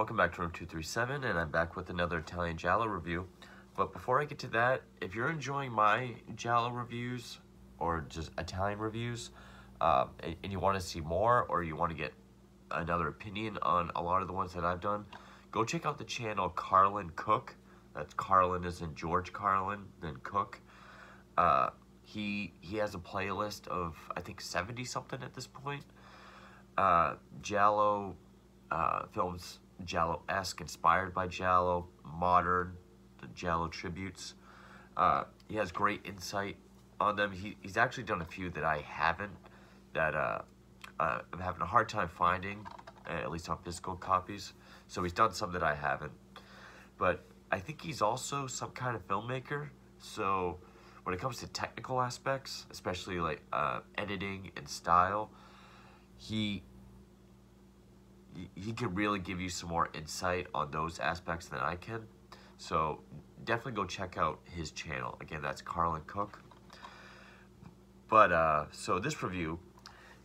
welcome back to Room 237, and I'm back with another Italian Giallo review. But before I get to that, if you're enjoying my Giallo reviews, or just Italian reviews, and you want to see more, or you want to get another opinion on a lot of the ones that I've done, go check out the channel Carlin Cook. That's Carlin as in George Carlin, then Cook. He has a playlist of, I think, 70-something at this point. Giallo films, Giallo-esque, inspired by Giallo, modern, the Giallo tributes. He has great insight on them. He's actually done a few that I haven't, that I'm having a hard time finding, at least on physical copies. So he's done some that I haven't. But I think he's also some kind of filmmaker. So when it comes to technical aspects, especially like editing and style, he can really give you some more insight on those aspects than I can. So definitely go check out his channel. Again, that's Carlin Cook. But so this review,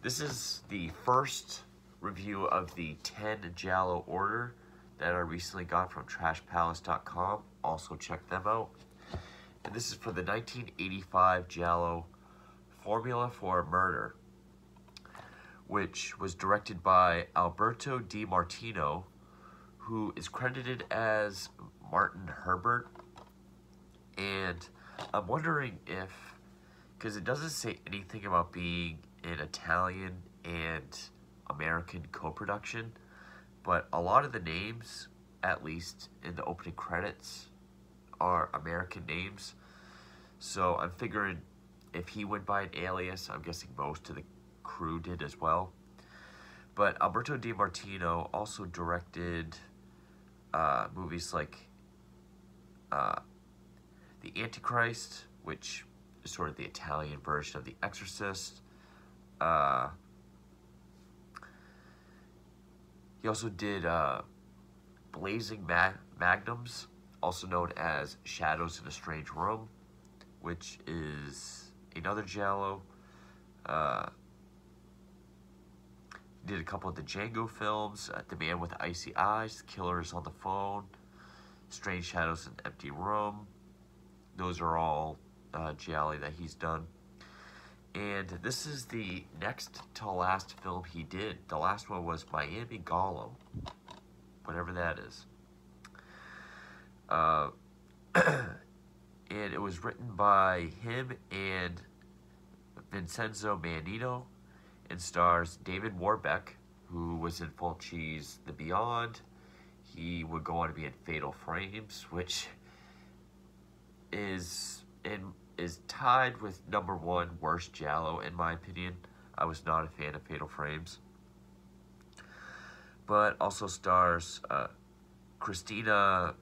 this is the first review of the 10 Giallo order that I recently got from trashpalace.com. Also check them out. And this is for the 1985 Giallo Formula for Murder, which was directed by Alberto Di Martino, who is credited as Martin Herbert. And I'm wondering if, because it doesn't say anything about being an Italian and American co-production, but a lot of the names, at least in the opening credits, are American names. So I'm figuring if he went by an alias, I'm guessing most of the crew did as well. But Alberto Di Martino also directed movies like The Antichrist, which is sort of the Italian version of The Exorcist. He also did Blazing Magnums, also known as Shadows in a Strange Room, which is another Giallo. Did a couple of the Django films, The Man with Icy Eyes, Killers on the Phone, Strange Shadows in an Empty Room. Those are all Gialli that he's done. And this is the next to last film he did. The last one was Miami Giallo, whatever that is. And it was written by him and Vincenzo Mannino, and stars David Warbeck, who was in Fulci's The Beyond. He would go on to be in Fatal Frames, which is tied with #1 worst Giallo in my opinion. I was not a fan of Fatal Frames. But also stars Christina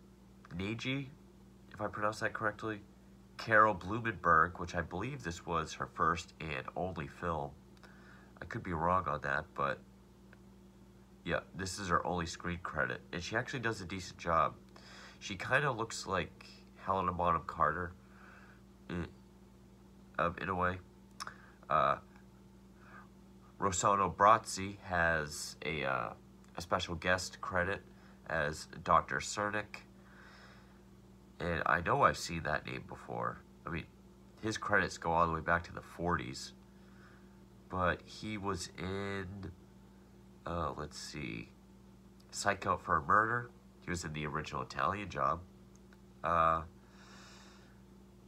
Nagy, if I pronounce that correctly, Carol Blumenberg, which I believe this was her first and only film. I could be wrong on that, but yeah, this is her only screen credit, and she actually does a decent job. She kind of looks like Helena Bonham Carter in a way. Rossano Brazzi has a special guest credit as Dr. Cernic, and I know I've seen that name before. I mean, his credits go all the way back to the 40s. But he was in, let's see, Psych Out for a Murder. He was in the original Italian Job.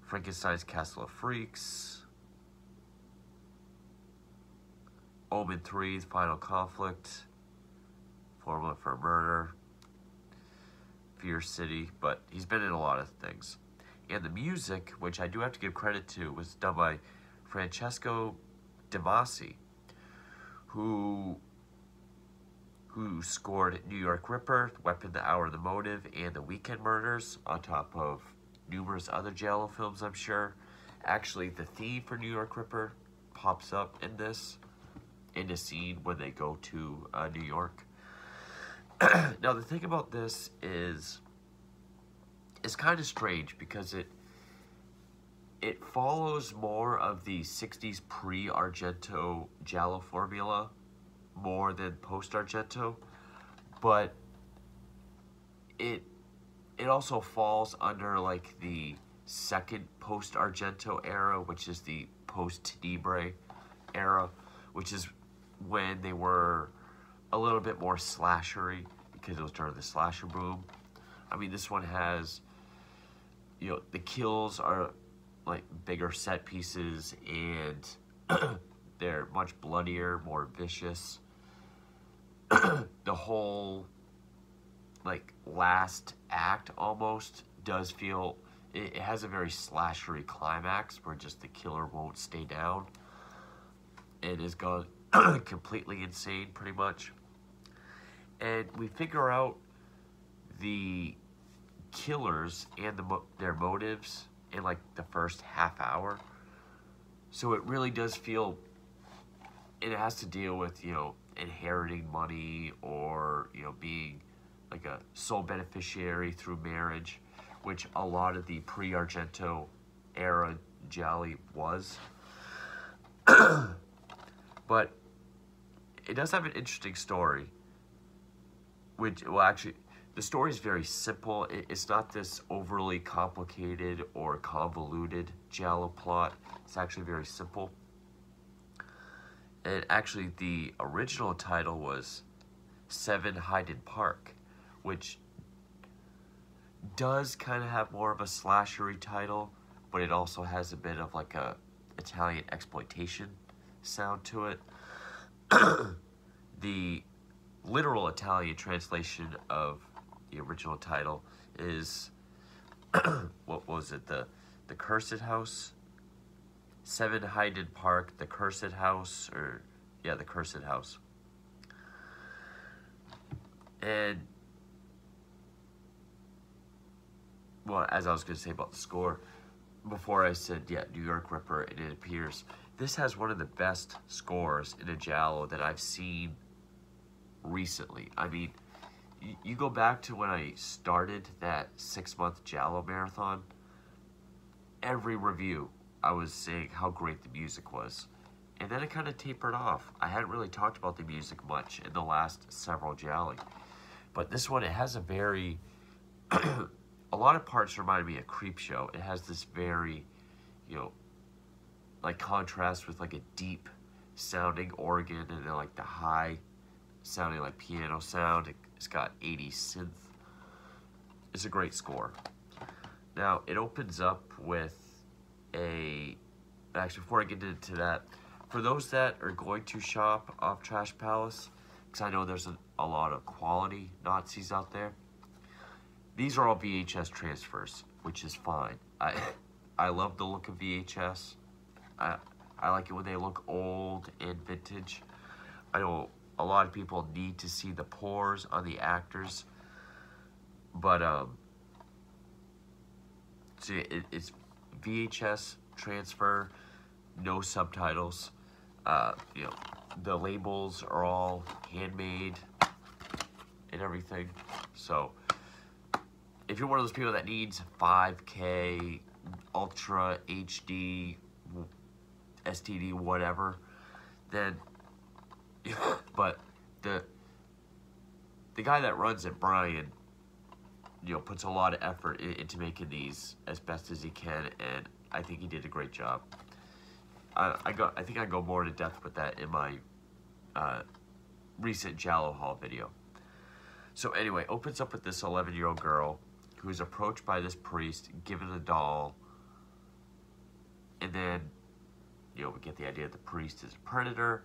Frankenstein's Castle of Freaks. Omen 3, The Final Conflict. Formula for a Murder. Fear City. But he's been in a lot of things. And the music, which I do have to give credit to, was done by Francesco Demasi, who scored New York Ripper, Weapon, the Hour, the Motive, and The Weekend Murders, on top of numerous other Giallo films, I'm sure. Actually, the theme for New York Ripper pops up in the scene when they go to New York. Now, the thing about this is it's kind of strange because it follows more of the 60s pre-Argento Giallo formula more than post-Argento, but it it also falls under like the second post-Argento era, which is the post-Tenebrae era, which is when they were a little bit more slashery because it was during the slasher boom. I mean, this one has, the kills are like bigger set pieces and they're much bloodier, more vicious. The whole like last act almost does feel it has a very slashery climax where just the killer won't stay down and is gone completely insane pretty much. And we figure out the killers and their motives in like the first half hour. So it really does feel it has to deal with, inheriting money or, being like a sole beneficiary through marriage, which a lot of the pre-Argento era Giallo was. But it does have an interesting story, which, well, actually, the story is very simple. It's not this overly complicated or convoluted Giallo plot. It's actually very simple. And actually, the original title was 7 Hyden Park, which does kind of have more of a slashery title, but it also has a bit of like a Italian exploitation sound to it. The literal Italian translation of the original title is what was it? The Cursed House? 7 Hyden Park, the Cursed House, or yeah, the Cursed House. And well, as I was going to say about the score, before I said, yeah, New York Ripper, and it appears, this has one of the best scores in a Giallo that I've seen recently. I mean, you go back to when I started that 6-month Giallo marathon, every review I was saying how great the music was. And then it kind of tapered off. I hadn't really talked about the music much in the last several Gialli. But this one, it has a very... a lot of parts remind me of Creepshow. It has this very, like contrast with like a deep sounding organ and then like the high sounding like piano sound. It's got 80s synth. It's a great score. Now, it opens up with actually, before I get into that, for those that are going to shop off Trash Palace, because I know there's a lot of quality Nazis out there, these are all VHS transfers, which is fine. I love the look of VHS. I like it when they look old and vintage. I know a lot of people need to see the pores on the actors, but so it's VHS transfer, no subtitles. The labels are all handmade and everything. So if you're one of those people that needs 5K, Ultra HD, STD, whatever, then, but the guy that runs it, Brian, puts a lot of effort into making these as best as he can, and I think he did a great job. I think I go more into depth with that in my recent Giallo haul video. So anyway, opens up with this 11-year-old girl who is approached by this priest, given a doll, and then, we get the idea that the priest is a predator,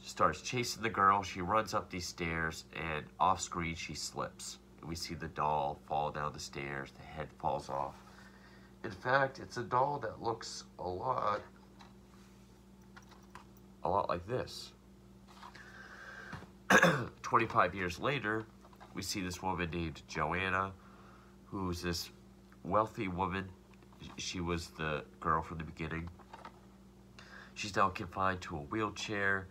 starts chasing the girl. She runs up these stairs, and off screen she slips. And we see the doll fall down the stairs, the head falls off. In fact, it's a doll that looks a lot like this. 25 years later, we see this woman named Joanna, who's this wealthy woman. She was the girl from the beginning. She's now confined to a wheelchair.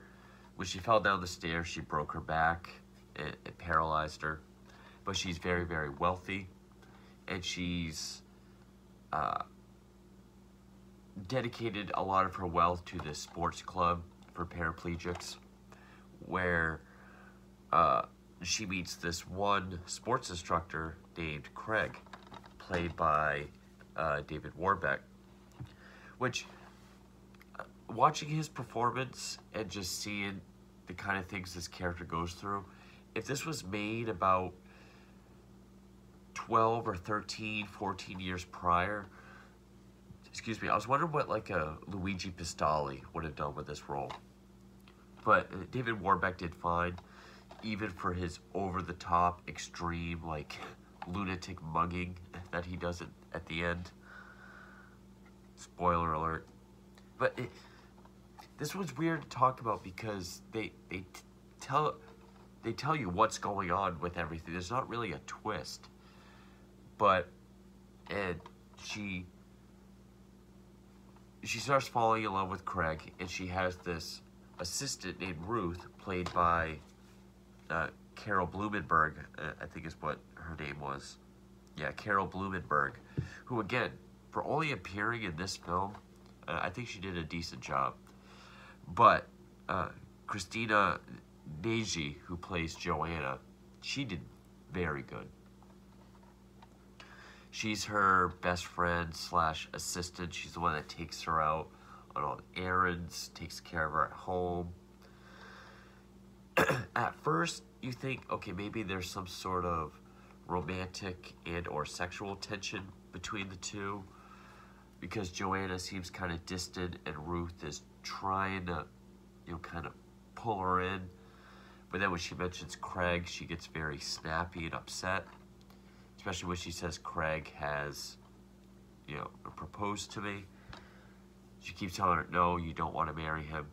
When she fell down the stairs, she broke her back and it paralyzed her. But she's very, very wealthy, and she's dedicated a lot of her wealth to this sports club for paraplegics, where she meets this one sports instructor named Craig, played by David Warbeck, which, watching his performance and just seeing the kind of things this character goes through, if this was made about 12 or 13, 14 years prior, excuse me, I was wondering what like a Luigi Pistoли would have done with this role. But David Warbeck did fine, even for his over-the-top, extreme, like, lunatic mugging that he does at the end. Spoiler alert. But this one's weird to talk about because they tell you what's going on with everything. There's not really a twist. But, and she starts falling in love with Craig, and she has this assistant named Ruth, played by Carol Blumenberg, I think is what her name was. Yeah, Carol Blumenberg, who, again, for only appearing in this film, I think she did a decent job. But Christina Nagy, who plays Joanna, she did very good. She's her best friend / assistant. She's the one that takes her out on all the errands, takes care of her at home. At first, you think, okay, maybe there's some sort of romantic and or sexual tension between the two, because Joanna seems kind of distant and Ruth is trying to, kind of pull her in. But then when she mentions Craig, she gets very snappy and upset, especially when she says Craig has, proposed to me. She keeps telling her, no, you don't want to marry him.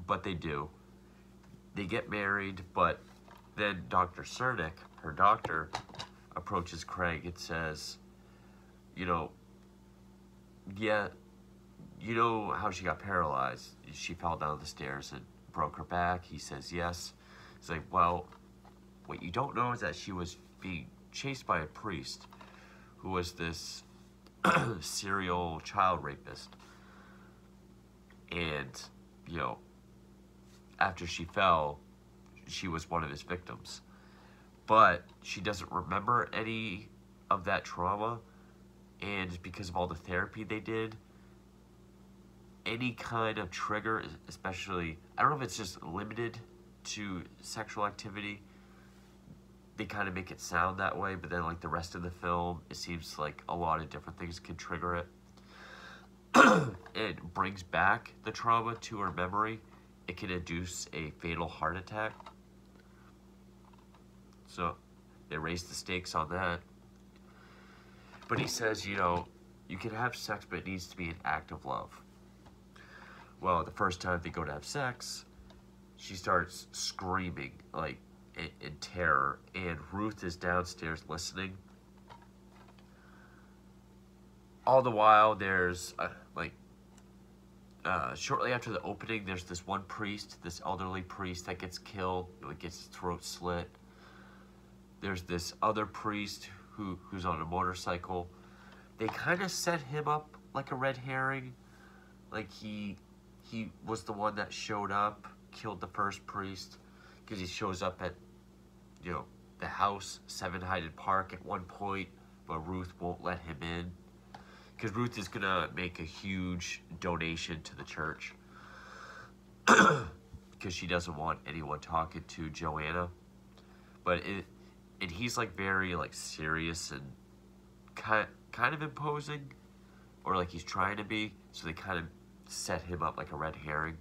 But they do. They get married, but then Dr. Cernick, her doctor, approaches Craig and says, yeah, you know how she got paralyzed? She fell down the stairs and broke her back. He says yes. He's like, well, what you don't know is that she was being chased by a priest who was this serial child rapist. And, after she fell, she was one of his victims. But she doesn't remember any of that trauma, and because of all the therapy they did, any kind of trigger, especially, I don't know if it's just limited to sexual activity, they kind of make it sound that way, but then like the rest of the film, it seems like a lot of different things can trigger it. It brings back the trauma to her memory. It can induce a fatal heart attack. So they raise the stakes on that. But he says, you can have sex, but it needs to be an act of love. Well, the first time they go to have sex, she starts screaming, like, in terror. And Ruth is downstairs listening. All the while, there's, shortly after the opening, there's this one priest, this elderly priest that gets killed, gets his throat slit. There's this other priest who's on a motorcycle. They kind of set him up like a red herring. Like he was the one that showed up, killed the first priest, because he shows up at, the house, 7 Hyden Park at one point, but Ruth won't let him in. Because Ruth is going to make a huge donation to the church. Because she doesn't want anyone talking to Joanna. And he's like very like serious and kind of imposing. Or like he's trying to be. So they kind of set him up like a red herring.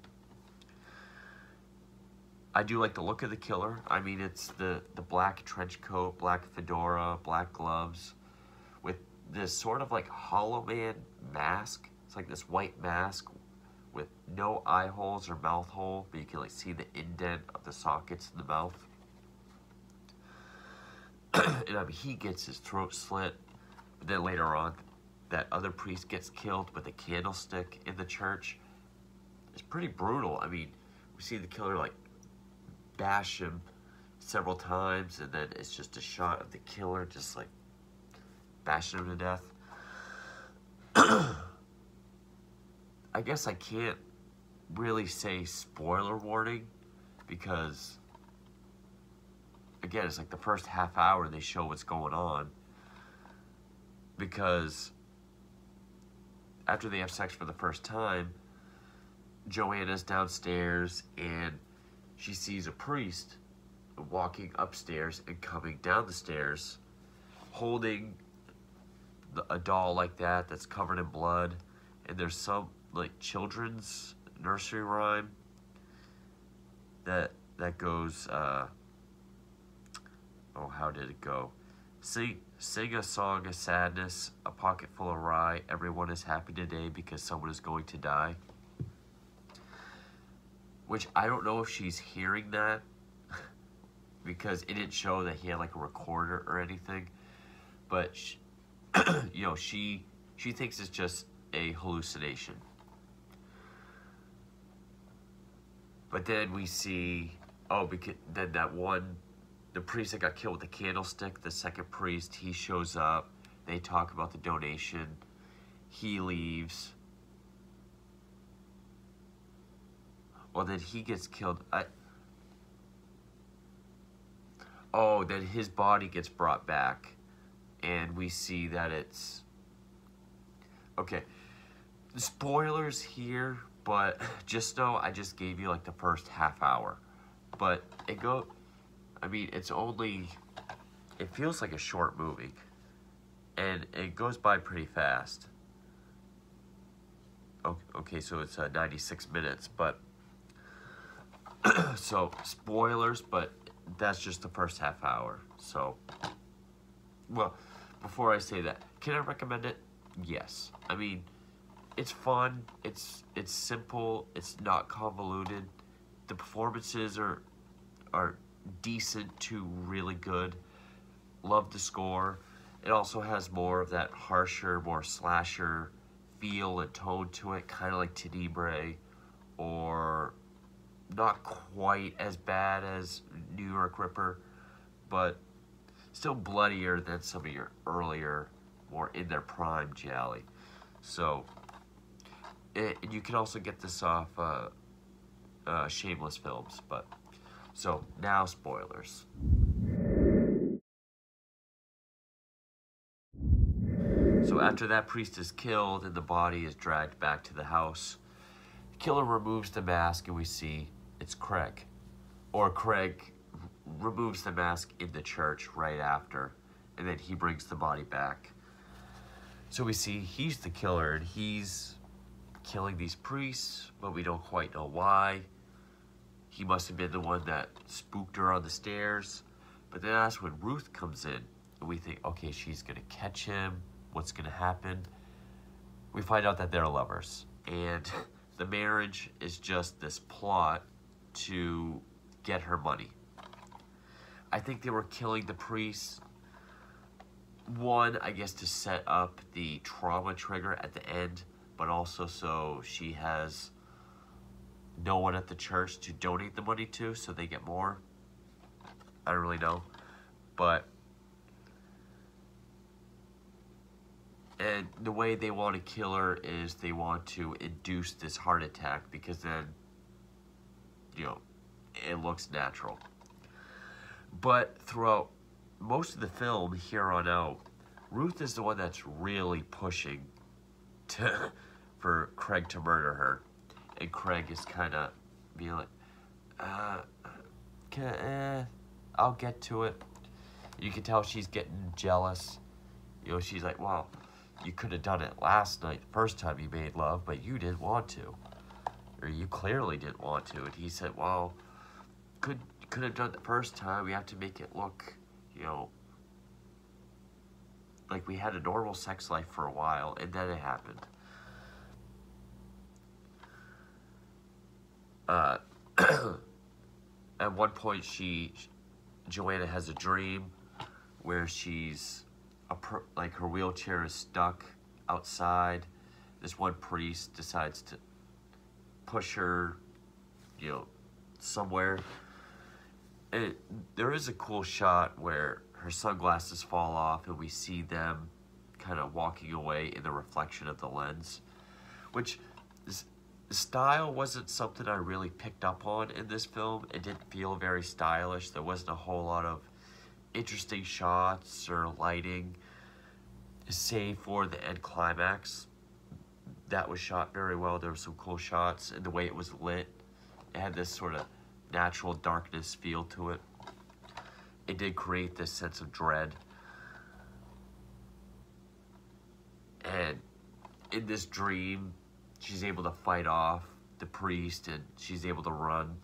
I do like the look of the killer. I mean, it's the black trench coat, black fedora, black gloves, with this sort of like Hollow Man mask. It's like this white mask with no eye holes or mouth hole, but you can like see the indent of the sockets in the mouth. And I mean, he gets his throat slit. But then later on, that other priest gets killed with a candlestick in the church. It's pretty brutal. I mean, we see the killer like bash him several times, and then it's just a shot of the killer just like bashing him to death. I guess I can't really say spoiler warning, because, again, it's like the first half hour they show what's going on, because after they have sex for the first time, Joanna's downstairs and she sees a priest walking upstairs and coming down the stairs holding a doll like that that's covered in blood, and there's some like children's nursery rhyme that goes oh, how did it go? Sing a song of sadness, a pocket full of rye, everyone is happy today because someone is going to die. Which I don't know if she's hearing that because it didn't show that he had like a recorder or anything, but she, you know, she thinks it's just a hallucination. But then we see, oh, because then the priest that got killed with the candlestick, the second priest, he shows up. They talk about the donation. He leaves. Well, then he gets killed. Then his body gets brought back. And we see that it's... Okay. Spoilers here, but just know I just gave you like the first half hour. But I mean, it's only... It feels like a short movie. And it goes by pretty fast. Okay, so it's 96 minutes, but... So, spoilers, but that's just the first half hour. So, well, before I say that, can I recommend it? Yes. I mean, it's fun, it's simple, it's not convoluted. The performances are decent to really good. Love the score. It also has more of that harsher, more slasher feel and tone to it, kind of like Tenebrae, or not quite as bad as New York Ripper, but still bloodier than some of your earlier, more in their prime Gialli. So, you can also get this off Shameless Films. But so now spoilers. So after that priest is killed and the body is dragged back to the house, the killer removes the mask and we see it's Craig. Or Craig removes the mask in the church right after, and then he brings the body back. So we see he's the killer and he's killing these priests, but we don't quite know why. He must have been the one that spooked her on the stairs. But then that's when Ruth comes in and we think, okay, she's gonna catch him. What's gonna happen? We find out that they're lovers, and the marriage is just this plot to get her money. I think they were killing the priest, one, I guess, to set up the trauma trigger at the end, but also so she has no one at the church to donate the money to, so they get more. I don't really know, but and the way they want to kill her is they want to induce this heart attack, because then, you know, it looks natural. But throughout most of the film here on out, Ruth is the one that's really pushing for Craig to murder her. And Craig is kind of being like, I'll get to it. You can tell she's getting jealous. You know, she's like, well, you could have done it last night, the first time you made love, but you didn't want to. Or you clearly didn't want to. And he said, well, could have done it the first time. We have to make it look, you know, like we had a normal sex life for a while, and then it happened. At one point, Joanna has a dream where she's like her wheelchair is stuck outside. This one priest decides to push her, you know, somewhere. And there is a cool shot where her sunglasses fall off and we see them kind of walking away in the reflection of the lens, which is style wasn't something I really picked up on in this film. It didn't feel very stylish. There wasn't a whole lot of interesting shots or lighting, save for the end climax. That was shot very well. There were some cool shots, and the way it was lit, it had this sort of natural darkness feel to it. It did create this sense of dread. And in this dream, she's able to fight off the priest, and she's able to run.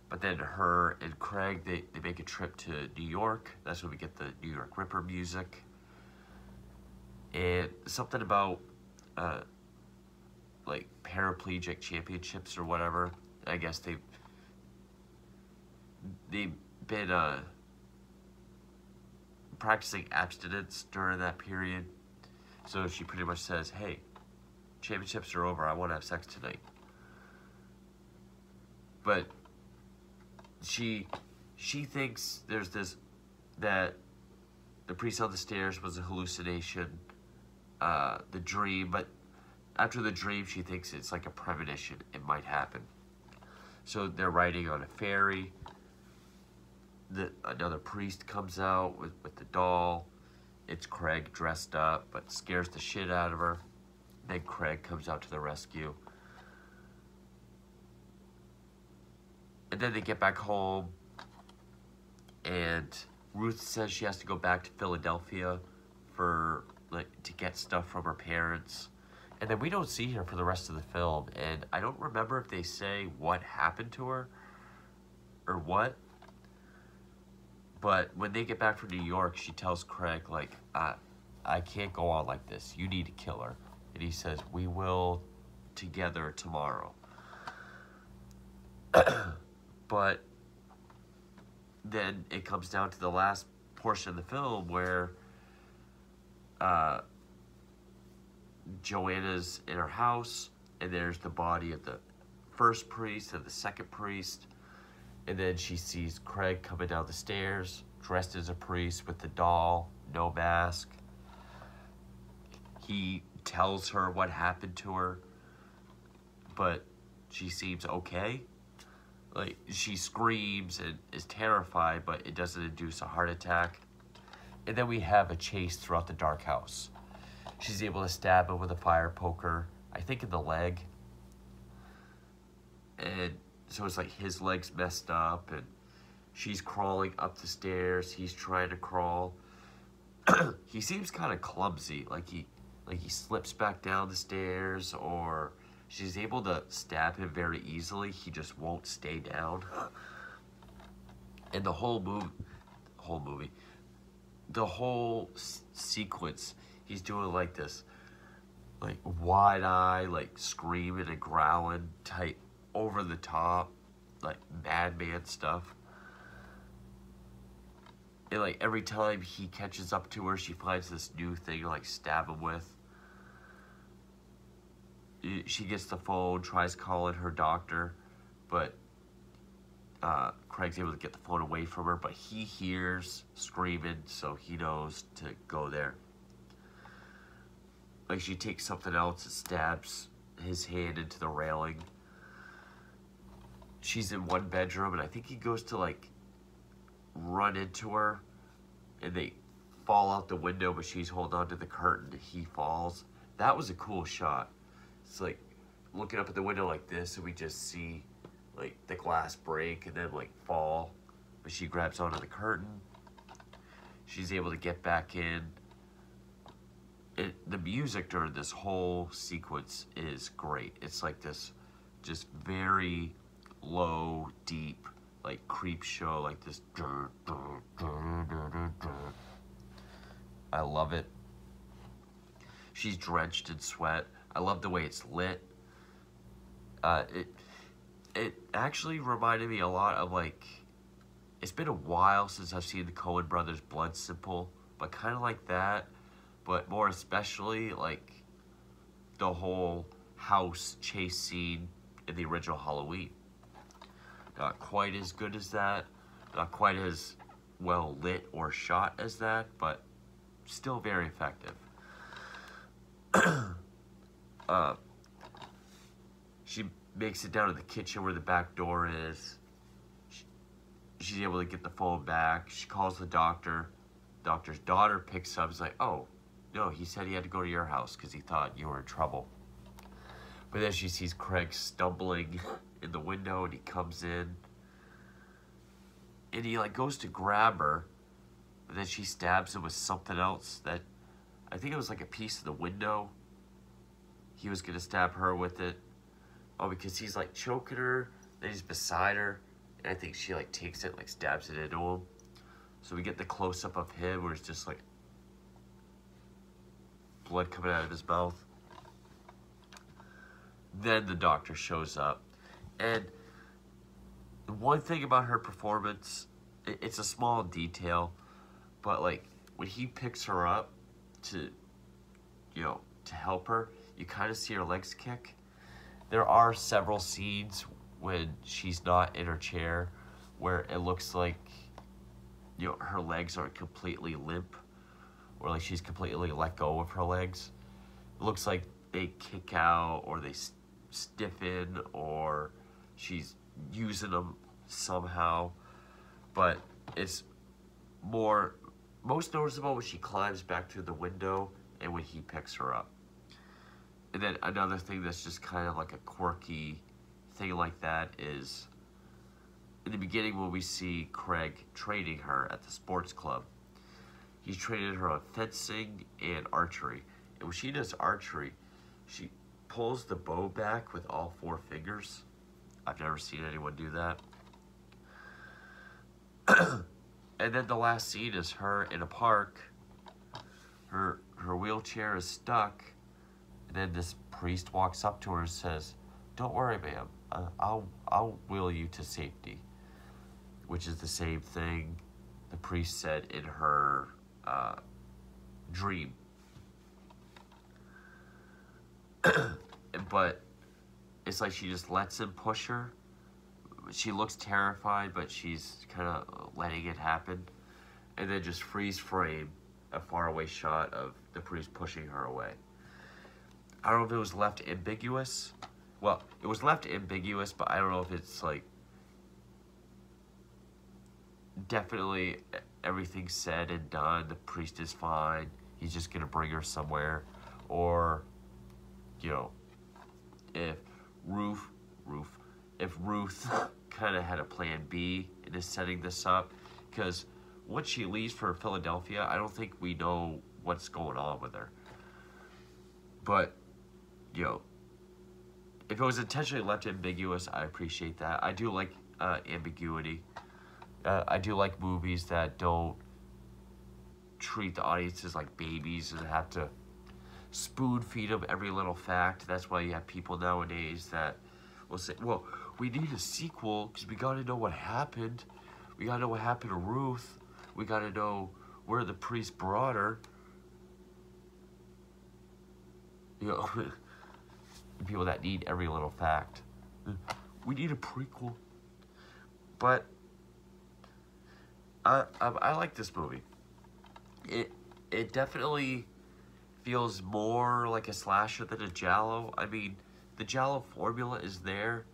But then her and Craig, they make a trip to New York. That's when we get the New York Ripper music. And something about like paraplegic championships or whatever. I guess they've been practicing abstinence during that period. So she pretty much says, hey, championships are over, I want to have sex tonight. But she thinks there's this, that the priest on the stairs was a hallucination, the dream, but after the dream she thinks it's like a premonition, it might happen. So they're riding on a ferry. Another priest comes out with the doll. It's Craig dressed up, but scares the shit out of her. Then Craig comes out to the rescue. And then they get back home, and Ruth says she has to go back to Philadelphia for to get stuff from her parents. And then we don't see her for the rest of the film, and I don't remember if they say what happened to her or what. But when they get back from New York, she tells Craig, like, I can't go on like this. You need to kill her. And he says, we will together tomorrow. But then it comes down to the last portion of the film where Joanna's in her house, and there's the body of the first priest and the second priest. And then she sees Craig coming down the stairs, dressed as a priest with the doll, no mask. He tells her what happened to her, but she seems okay. Like, she screams and is terrified, but it doesn't induce a heart attack. And then we have a chase throughout the dark house. She's able to stab him with a fire poker, I think in the leg. And so it's like his leg's messed up, and she's crawling up the stairs. He's trying to crawl. He seems kind of clumsy, like he slips back down the stairs, or she's able to stab him very easily. He just won't stay down. And the whole sequence, he's doing like this, like wide eye, like screaming and growling type, over the top, like madman stuff. And like every time he catches up to her, she finds this new thing to like stab him with. She gets the phone, tries calling her doctor, but Craig's able to get the phone away from her, but he hears screaming, so he knows to go there. Like, she takes something else and stabs his hand into the railing. She's in one bedroom, and I think he goes to like run into her, and they fall out the window, but she's holding on to the curtain, and he falls. That was a cool shot. It's like looking up at the window like this, and we just see like the glass break and then like fall, but she grabs onto the curtain. She's able to get back in. The music during this whole sequence is great. It's like this just very low, deep, like creep show, like this. I love it. She's drenched in sweat. I love the way it's lit. It actually reminded me a lot of, like, it's been a while since I've seen the Coen Brothers' Blood Simple, but kind of like that, but more especially like the whole house chase scene in the original Halloween. Not quite as good as that, not quite as well lit or shot as that, but still very effective. She makes it down to the kitchen where the back door is. She's able to get the phone back. She calls the doctor. Doctor's daughter picks up. He's like, oh, no, he said he had to go to your house because he thought you were in trouble. But then she sees Craig stumbling in the window, and he comes in. And he like goes to grab her, but then she stabs him with something else that, I think it was like a piece of the window. He was gonna stab her with it. Oh, because he's like choking her, then he's beside her, and I think she like takes it, like stabs it into him. So we get the close-up of him where it's just like blood coming out of his mouth. Then the doctor shows up. And the one thing about her performance, it's a small detail, but like when he picks her up to, you know, to help her, you kind of see her legs kick. There are several scenes when she's not in her chair where it looks like, you know, her legs are completely limp, or like she's completely let go of her legs. It looks like they kick out, or they stiffen, or she's using them somehow. But it's most noticeable when she climbs back through the window and when he picks her up. And then another thing that's just kind of like a quirky thing like that is in the beginning when we see Craig training her at the sports club, he's training her on fencing and archery. And when she does archery, she pulls the bow back with all 4 fingers. I've never seen anyone do that. And then the last scene is her in a park. Her wheelchair is stuck. And then this priest walks up to her and says, "Don't worry, ma'am. I'll wheel you to safety." Which is the same thing the priest said in her dream. But it's like she just lets him push her. She looks terrified, but she's kind of letting it happen. And then just freeze frame, a faraway shot of the priest pushing her away. I don't know if it was left ambiguous. Well, it was left ambiguous, but I don't know if it's like definitely everything's said and done. The priest is fine. He's just gonna bring her somewhere. Or, you know, if Ruth kind of had a plan B and is setting this up, because once she leaves for Philadelphia, I don't think we know what's going on with her. But, you know, if it was intentionally left ambiguous, I appreciate that. I do like ambiguity. I do like movies that don't treat the audiences like babies and have to spoon feed them every little fact. That's why you have people nowadays that will say, well, we need a sequel because we got to know what happened. We got to know what happened to Ruth. We got to know where the priest brought her. You know, people that need every little fact. We need a prequel. But I like this movie. It definitely feels more like a slasher than a Giallo. I mean, the Giallo formula is there.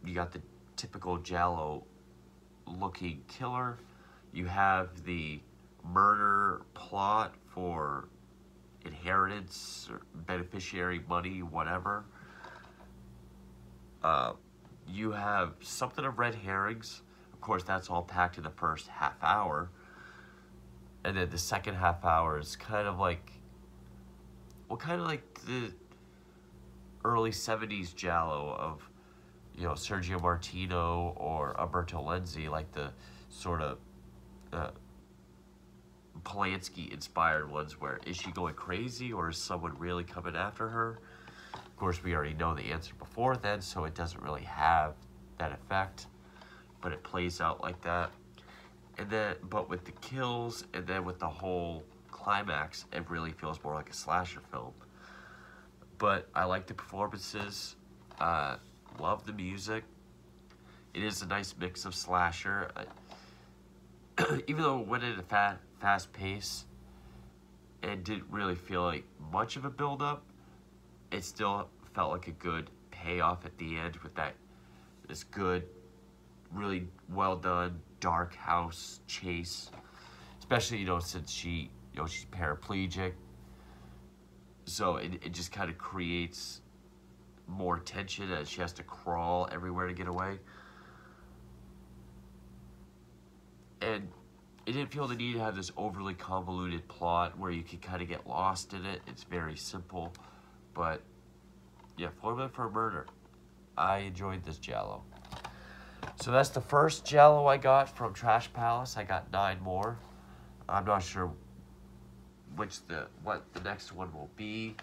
You got the typical Giallo looking killer. You have the murder plot for inheritance or beneficiary money, whatever. You have something of red herrings. Of course, that's all packed in the first half hour. And then the second half hour is kind of like, well, kind of like the early 70s Giallo of, you know, Sergio Martino or Umberto Lenzi, like the sort of Polanski-inspired ones where is she going crazy or is someone really coming after her? Of course, we already know the answer before then, so it doesn't really have that effect, but it plays out like that. And then, but with the kills and then with the whole climax, it really feels more like a slasher film. But I like the performances, love the music. It is a nice mix of slasher. Even though it went at a fast pace and didn't really feel like much of a build-up, it still felt like a good payoff at the end with this good, really well done dark house chase, especially, you know, since she's paraplegic, so it just kind of creates more tension as she has to crawl everywhere to get away. And it didn't feel the need to have this overly convoluted plot where you can kind of get lost in it. It's very simple, but yeah, Formula for Murder. I enjoyed this Giallo. So that's the first Giallo I got from Trash Palace. I got 9 more. I'm not sure what the next one will be.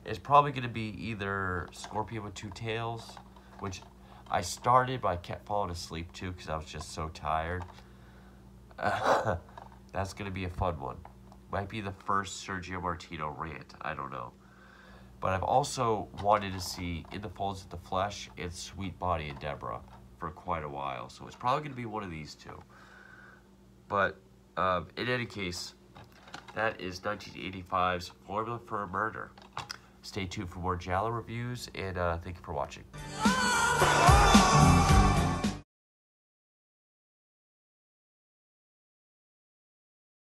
It's probably going to be either Scorpion with Two Tails, which I started, but I kept falling asleep too because I was just so tired. That's going to be a fun one. Might be the first Sergio Martino rant. I don't know. But I've also wanted to see In the Folds of the Flesh and Sweet Bonnie and Deborah for quite a while. So it's probably going to be one of these two. But in any case, that is 1985's Formula for a Murder. Stay tuned for more Giallo reviews, and thank you for watching.